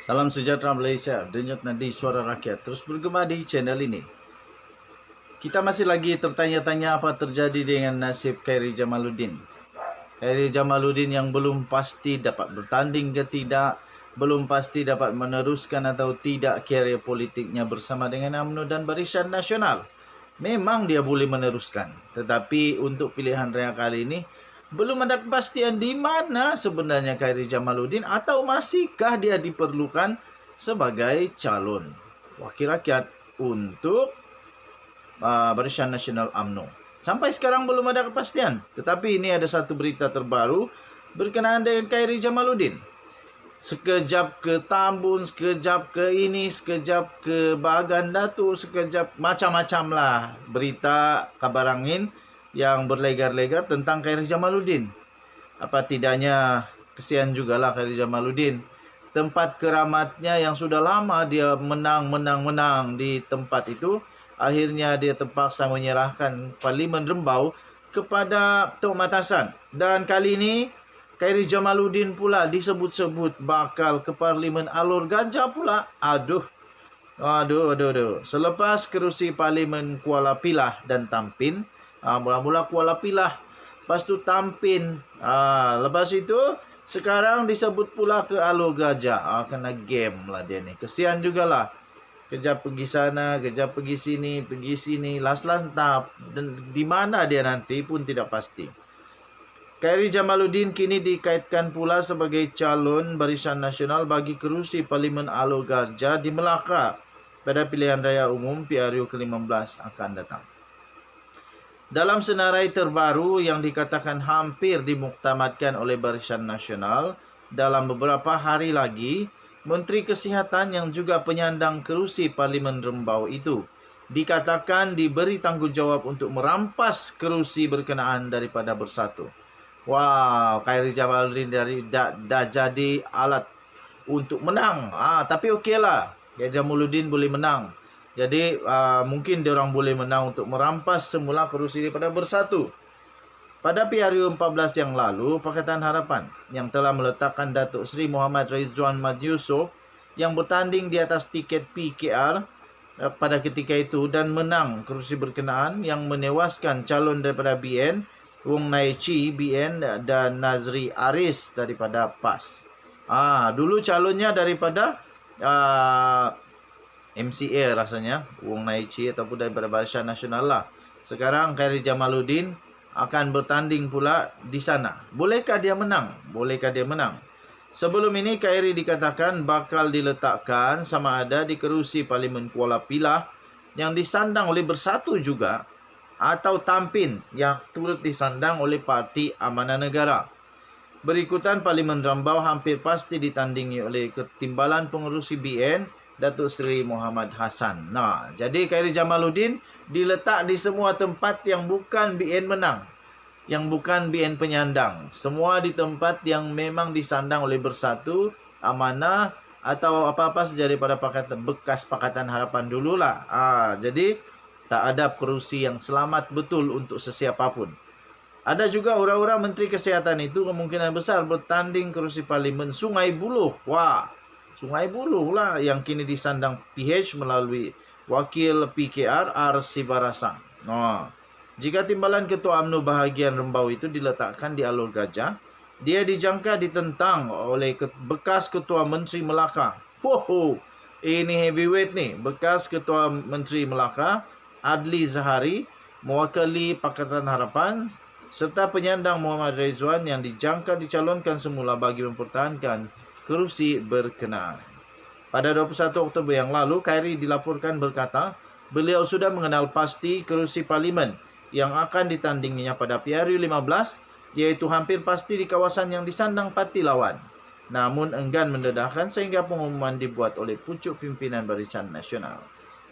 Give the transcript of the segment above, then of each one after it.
Salam sejahtera Malaysia, denyut nadi suara rakyat terus bergema di channel ini. Kita masih lagi tertanya-tanya apa terjadi dengan nasib Khairi Jamaluddin. Khairi Jamaluddin yang belum pasti dapat bertanding ke tidak, belum pasti dapat meneruskan atau tidak karier politiknya bersama dengan UMNO dan Barisan Nasional. Memang dia boleh meneruskan, tetapi untuk pilihan raya kali ini belum ada kepastian di mana sebenarnya Khairi Jamaluddin atau masihkah dia diperlukan sebagai calon wakil rakyat untuk Barisan Nasional UMNO. Sampai sekarang belum ada kepastian. Tetapi ini ada satu berita terbaru berkenaan dengan Khairi Jamaluddin. Sekejap ke Tambun, sekejap ke ini, sekejap ke Bagan Datu, sekejap macam-macam lah berita kabar angin yang berlegar-legar tentang Khairi Jamaluddin. Apa tidaknya kesian jugalah Khairi Jamaluddin. Tempat keramatnya yang sudah lama dia menang di tempat itu, akhirnya dia terpaksa menyerahkan Parlimen Rembau kepada Tok Matasan. Dan kali ini Khairi Jamaluddin pula disebut-sebut bakal ke Parlimen Alor Gajah pula. Aduh. Selepas kerusi Parlimen Kuala Pilah dan Tampin, mula-mula Kuala Pilah, lepas tu Tampin, lepas itu sekarang disebut pula ke Alor Gajah. Kena game lah dia ni. Kesian jugalah. Kejap pergi sana, kejap pergi sini, last-last entah di mana dia nanti pun tidak pasti. Khairi Jamaluddin kini dikaitkan pula sebagai calon Barisan Nasional bagi kerusi Parlimen Alor Gajah di Melaka pada pilihan raya umum PRU ke-15 akan datang. Dalam senarai terbaru yang dikatakan hampir dimuktamadkan oleh Barisan Nasional, dalam beberapa hari lagi, Menteri Kesihatan yang juga penyandang kerusi Parlimen Rembau itu dikatakan diberi tanggungjawab untuk merampas kerusi berkenaan daripada Bersatu. Wow, Khairi Jamaluddin dah jadi alat untuk menang. Tapi okeylah, Khairi Jamaluddin boleh menang. Jadi mungkin diorang boleh menang untuk merampas semula kerusi daripada Bersatu. Pada PRU 14 yang lalu, Pakatan Harapan yang telah meletakkan Datuk Seri Muhammad Rizwan Mat Yusof yang bertanding di atas tiket PKR pada ketika itu dan menang kerusi berkenaan yang menewaskan calon daripada BN, Wong Nai Chi BN dan Nazri Aris daripada PAS. Dulu calonnya daripada MCA rasanya, Wong Nai Chi ataupun daripada Barisan Nasional lah. Sekarang Khairi Jamaluddin akan bertanding pula di sana. Bolehkah dia menang? Bolehkah dia menang? Sebelum ini Khairi dikatakan bakal diletakkan sama ada di kerusi Parlimen Kuala Pilah yang disandang oleh Bersatu juga, atau Tampin yang turut disandang oleh Parti Amanah Negara. Berikutan Parlimen Rembau hampir pasti ditandingi oleh Ketimbalan Pengerusi BN Datuk Seri Muhammad Hassan. Jadi Khairi Jamaluddin diletak di semua tempat yang bukan BN menang, yang bukan BN penyandang. Semua di tempat yang memang disandang oleh Bersatu, Amanah atau apa-apa saja daripada bekas Pakatan Harapan dululah. Jadi tak ada kerusi yang selamat betul untuk sesiapapun. Ada juga orang-orang Menteri Kesihatan itu kemungkinan besar bertanding kerusi Parlimen Sungai Buloh. Sungai Buloh lah yang kini disandang PH melalui wakil PKR R. Sibarasang. Jika timbalan Ketua UMNO bahagian Rembau itu diletakkan di Alor Gajah, dia dijangka ditentang oleh bekas Ketua Menteri Melaka. Ini heavyweight nih. Bekas Ketua Menteri Melaka, Adli Zahari, mewakili Pakatan Harapan, serta penyandang Muhammad Rizwan yang dijangka dicalonkan semula bagi mempertahankan kerusi berkenaan. Pada 21 Oktober yang lalu, Khairi dilaporkan berkata, beliau sudah mengenal pasti kerusi Parlimen yang akan ditandinginya pada PRU 15, iaitu hampir pasti di kawasan yang disandang parti lawan. Namun enggan mendedahkan sehingga pengumuman dibuat oleh pucuk pimpinan Barisan Nasional.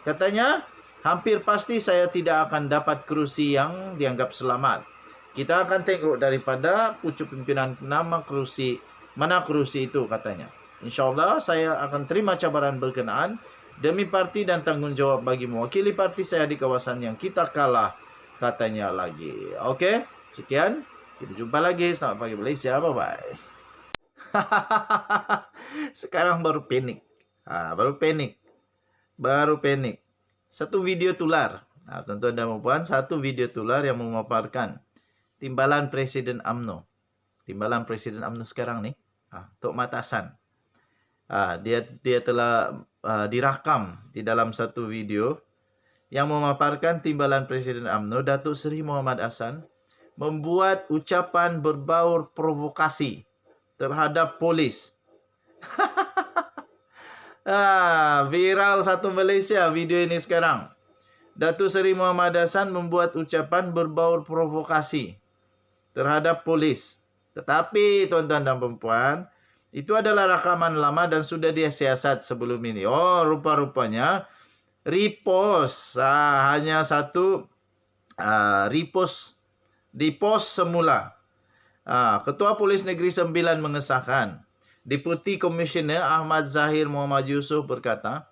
Katanya, hampir pasti saya tidak akan dapat kerusi yang dianggap selamat. Kita akan tengok daripada pucuk pimpinan mana kerusi itu, katanya. InsyaAllah saya akan terima cabaran berkenaan demi parti dan tanggungjawab bagi mewakili parti saya di kawasan yang kita kalah, katanya lagi. Okey, sekian. Kita jumpa lagi. Selamat pagi Malaysia. Bye-bye. Sekarang baru panik. Baru panik. Satu video tular. Nah, tuan-tuan dan puan, satu video tular yang memaparkan timbalan Presiden UMNO. Timbalan Presiden UMNO sekarang nih, Tok Matasan. Dia telah dirakam di dalam satu video yang memaparkan timbalan Presiden UMNO, Datuk Seri Muhammad Hassan, membuat ucapan berbaur provokasi terhadap polis. Viral satu Malaysia video ini sekarang. Datuk Seri Muhammad Hassan membuat ucapan berbaur provokasi terhadap polis. Tetapi tuan-tuan dan perempuan, itu adalah rakaman lama dan sudah dia siasat sebelum ini. Oh, rupa-rupanya repost. Hanya satu repost di post semula. Ketua Polis Negeri Sembilan mengesahkan. Deputi Komisioner Ahmad Zahir Muhammad Yusof berkata,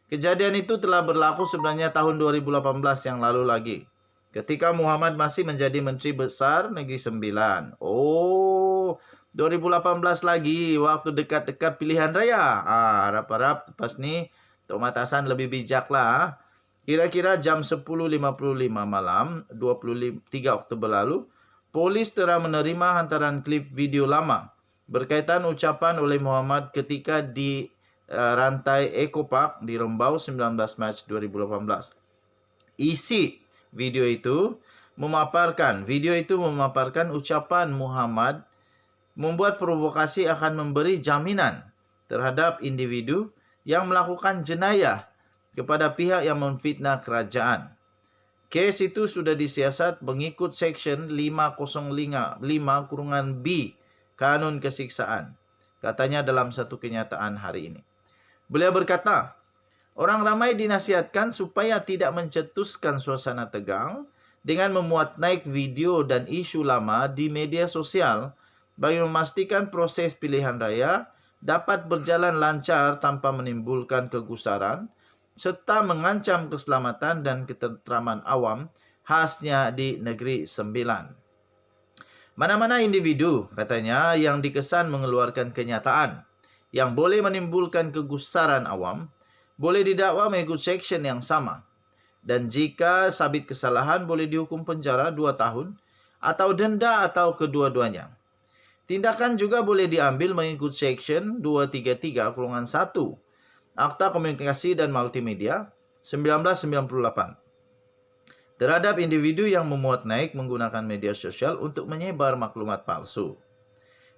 kejadian itu telah berlaku sebenarnya tahun 2018 yang lalu lagi, ketika Muhammad masih menjadi Menteri Besar Negeri Sembilan. Oh, 2018 lagi, waktu dekat-dekat pilihan raya. Harap-harap pas ni Tok Matasan lebih bijak lah. Kira-kira jam 10.55 malam 23 Oktober lalu, polis telah menerima hantaran klip video lama berkaitan ucapan oleh Muhammad ketika di rantai Eco Park di Rembau 19 Mac 2018. Isi video itu memaparkan ucapan Muhammad membuat provokasi akan memberi jaminan terhadap individu yang melakukan jenayah kepada pihak yang memfitnah kerajaan. Kes itu sudah disiasat mengikut Seksyen 505(b) Kanun Kesiksaan, katanya dalam satu kenyataan hari ini. Beliau berkata, orang ramai dinasihatkan supaya tidak mencetuskan suasana tegang dengan memuat naik video dan isu lama di media sosial bagi memastikan proses pilihan raya dapat berjalan lancar tanpa menimbulkan kegusaran serta mengancam keselamatan dan ketenteraman awam khasnya di Negeri Sembilan. Mana-mana individu, katanya, yang dikesan mengeluarkan kenyataan yang boleh menimbulkan kegusaran awam, boleh didakwa mengikut seksyen yang sama. Dan jika sabit kesalahan, boleh dihukum penjara 2 tahun atau denda atau kedua-duanya. Tindakan juga boleh diambil mengikut Seksyen 233(1) Akta Komunikasi dan Multimedia 1998. Terhadap individu yang memuat naik menggunakan media sosial untuk menyebar maklumat palsu.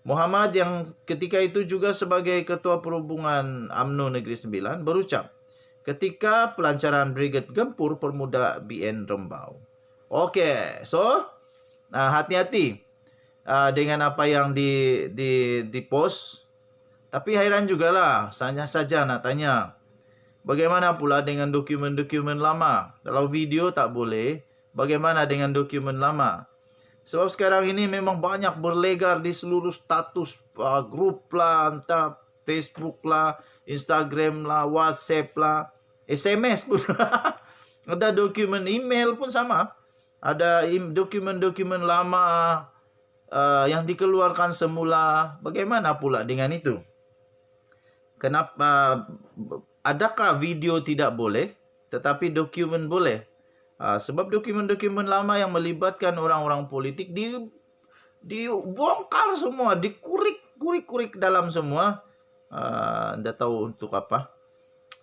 Muhammad yang ketika itu juga sebagai Ketua Perhubungan UMNO Negeri Sembilan berucap ketika pelancaran Brigade Gempur Permuda BN Rembau. Okey, so hati-hati dengan apa yang di post. Tapi hairan jugalah, saja nak tanya. Bagaimana pula dengan dokumen-dokumen lama? Kalau video tak boleh, bagaimana dengan dokumen lama? Sebab sekarang ini memang banyak berlegar di seluruh status grup lah, entah Facebook lah, Instagram lah, WhatsApp lah, SMS pun. Ada dokumen email pun sama. Ada dokumen-dokumen lama yang dikeluarkan semula. Bagaimana pula dengan itu? Kenapa? Adakah video tidak boleh, tetapi dokumen boleh? Sebab dokumen-dokumen lama yang melibatkan orang-orang politik dibongkar semua, dikurik-kurik dalam semua. Anda tahu untuk apa?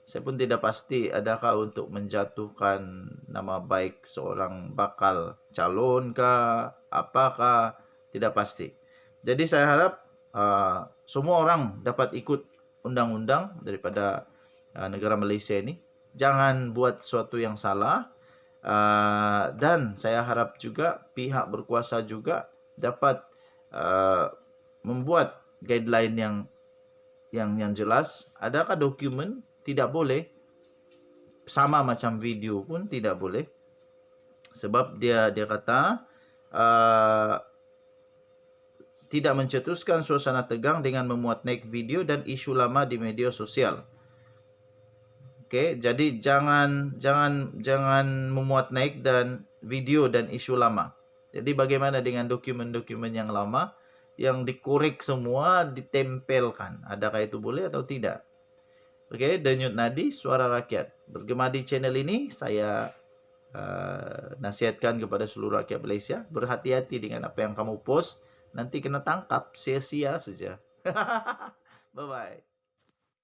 Saya pun tidak pasti adakah untuk menjatuhkan nama baik seorang bakal calon kah, apakah, tidak pasti. Jadi saya harap semua orang dapat ikut undang-undang daripada negara Malaysia ini. Jangan buat sesuatu yang salah. Dan saya harap juga pihak berkuasa juga dapat membuat guideline yang jelas. Adakah dokumen tidak boleh, sama macam video pun tidak boleh. Sebab dia kata tidak mencetuskan suasana tegang dengan memuat naik video dan isu lama di media sosial. Okey, jadi jangan memuat naik dan video dan isu lama. Jadi bagaimana dengan dokumen-dokumen yang lama yang dikorek semua ditempelkan. Adakah itu boleh atau tidak? Oke, Denyut Nadi Suara Rakyat. Bergema di channel ini saya nasihatkan kepada seluruh rakyat Malaysia, berhati-hati dengan apa yang kamu post, nanti kena tangkap sia-sia saja. Bye bye.